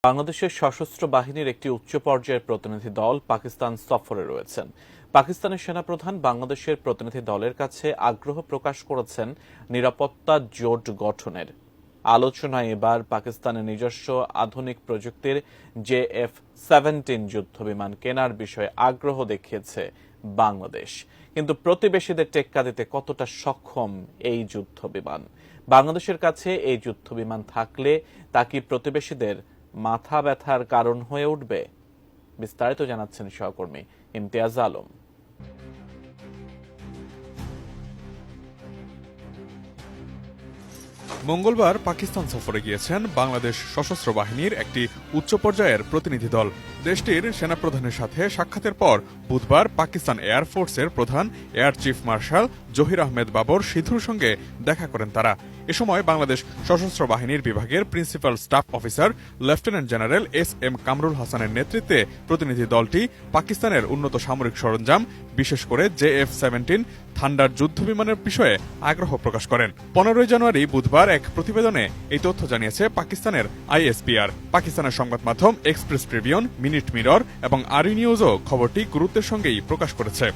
বাংলাদেশের সশস্ত্র বাহিনীর একটি উচ্চ পর্যায়ের প্রতিনিধি দল পাকিস্তান সফরে রয়েছেন। পাকিস্তানের সেনাপ্রধান বাংলাদেশের প্রতিনিধি দলের কাছে আগ্রহ প্রকাশ করেছেন নিরাপত্তা জোট গঠনের। আলোচনায় এবার পাকিস্তানের নিজস্ব আধুনিক প্রযুক্তির JF-17 যুদ্ধবিমান কেনার বিষয়ে আগ্রহ দেখিয়েছে বাংলাদেশ। কিন্তু প্রতিবেশীদের টেক্কা দিতে কতটা সক্ষম এই যুদ্ধবিমান? বাংলাদেশের কাছে এই যুদ্ধবিমান থাকলে তা কি প্রতিবেশীদের মাথা ব্যথার কারণ হয়ে উঠবে? বিস্তারিত জানাচ্ছেন সহকর্মী ইমতিয়াজ আলম। মঙ্গলবার পাকিস্তান সফরে গিয়েছেন বাংলাদেশ সশস্ত্র বাহিনীর একটি উচ্চ পর্যায়ের প্রতিনিধি দল। দেশটির সেনাপ্রধানের সাথে সাক্ষাতের পর বুধবার পাকিস্তান এয়ারফোর্সের প্রধান air chief marshal Zaheer Ahmed Babar সিধুর সঙ্গে দেখা করেন তারা। এ সময় বাংলাদেশ সশস্ত্র বাহিনীর বিভাগের principal staff officer lieutenant general SM Kamrul হাসানের নেতৃত্বে প্রতিনিধি দলটি পাকিস্তানের উন্নত সামরিক সরঞ্জাম, বিশেষ করে JF-17 থান্ডার যুদ্ধবিমানের বিষয়ে আগ্রহ প্রকাশ করেন। 15 জানুয়ারি বুধবার এক প্রতিবেদনে এই তথ্য জানিয়েছে পাকিস্তানের ISPR। পাকিস্তানের সংবাদ মাধ্যম এক্সপ্রেস ট্রিবিউন, মিনিট মিরর এবং আরি নিউজও খবরটি গুরুত্বের সঙ্গেই প্রকাশ করেছে।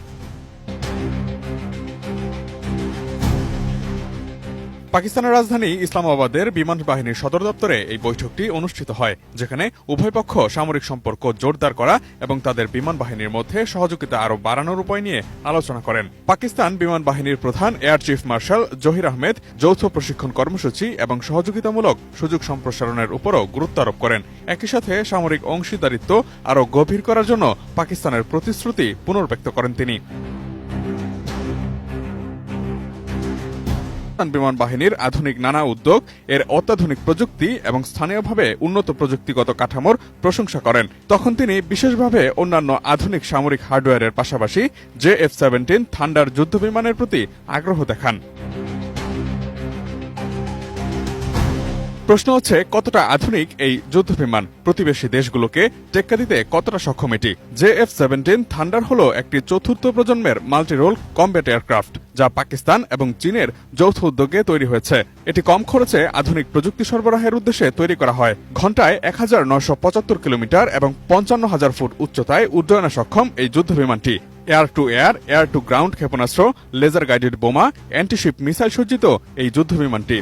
পাকিস্তানের রাজধানী ইসলামাবাদের বিমান বাহিনীর সদর দপ্তরে এই বৈঠকটি অনুষ্ঠিত হয়, যেখানে উভয় পক্ষ সামরিক সম্পর্ক জোরদার করা এবং তাদের বিমান বাহিনীর মধ্যে সহযোগিতা আরও বাড়ানোর উপায় নিয়ে আলোচনা করেন। পাকিস্তান বিমান বাহিনীর প্রধান air chief marshal Zaheer Ahmed যৌথ প্রশিক্ষণ কর্মসূচি এবং সহযোগিতামূলক সুযোগ সম্প্রসারণের উপরও গুরুত্ব আরোপ করেন। একই সাথে সামরিক অংশীদারিত্ব আরও গভীর করার জন্য পাকিস্তানের প্রতিশ্রুতি পুনর্ব্যক্ত করেন তিনি। বিমান বাহিনীর আধুনিক নানা উদ্যোগ, এর অত্যাধুনিক প্রযুক্তি এবং স্থানীয়ভাবে উন্নত প্রযুক্তিগত কাঠামোর প্রশংসা করেন। তখন তিনি বিশেষভাবে অন্যান্য আধুনিক সামরিক হার্ডওয়্যারের পাশাপাশি JF-17 থান্ডার যুদ্ধবিমানের প্রতি আগ্রহ দেখান। প্রশ্ন হচ্ছে, কতটা আধুনিক এই যুদ্ধবিমান? প্রতিবেশী দেশগুলোকে টেক্কা দিতে কতটা সক্ষম এটি? JF-17 থান্ডার হলো একটি চতুর্থ প্রজন্মের মাল্টি রোল কমব্যাট এয়ারক্রাফট, যা পাকিস্তান এবং চীনের যৌথ উদ্যোগে তৈরি হয়েছে। এটি কম খরচে আধুনিক প্রযুক্তি সরবরাহের উদ্দেশ্যে তৈরি করা হয়। ঘণ্টায় 1975 কিলোমিটার এবং 55,000 ফুট উচ্চতায় উড্ডয়নে সক্ষম এই যুদ্ধবিমানটি air to air, air to ground ক্ষেপণাস্ত্র, লেজার গাইডেড বোমা, অ্যান্টিশিপ মিসাইল সজ্জিত এই যুদ্ধবিমানটি।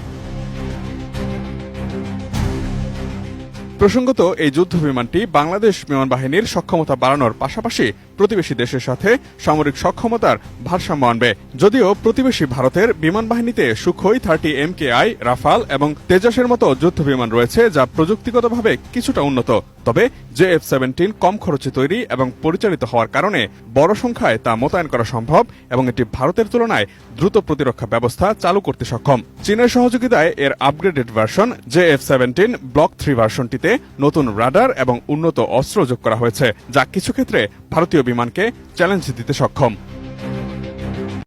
প্রসঙ্গত, এই যুদ্ধবিমানটি বাংলাদেশ বিমান বাহিনীর সক্ষমতা বাড়ানোর পাশাপাশি প্রতিবেশী দেশের সাথে সামরিক সক্ষমতার ভারসাম্য আনবে। যদিও প্রতিবেশী ভারতের বিমান বাহিনীতে সুখোই 30 MKI, রাফাল এবং তেজাসের মতো যুদ্ধবিমান রয়েছে, যা প্রযুক্তিগতভাবে কিছুটা উন্নত। তবে JF-17 কম খরচে তৈরি এবং পরিচালিত হওয়ার কারণে বড় সংখ্যায় তা মোতায়েন করা সম্ভব এবং এটি ভারতের তুলনায় দ্রুত প্রতিরক্ষা ব্যবস্থা চালু করতে সক্ষম। চীনের সহযোগিতায় এর আপগ্রেডেড ভার্সন JF-17 ব্লক 3 ভার্সনটিতে নতুন রাডার এবং উন্নত অস্ত্র যোগ করা হয়েছে, যা কিছু ক্ষেত্রে ভারতীয় বিমানকে চ্যালেঞ্জ দিতে সক্ষম।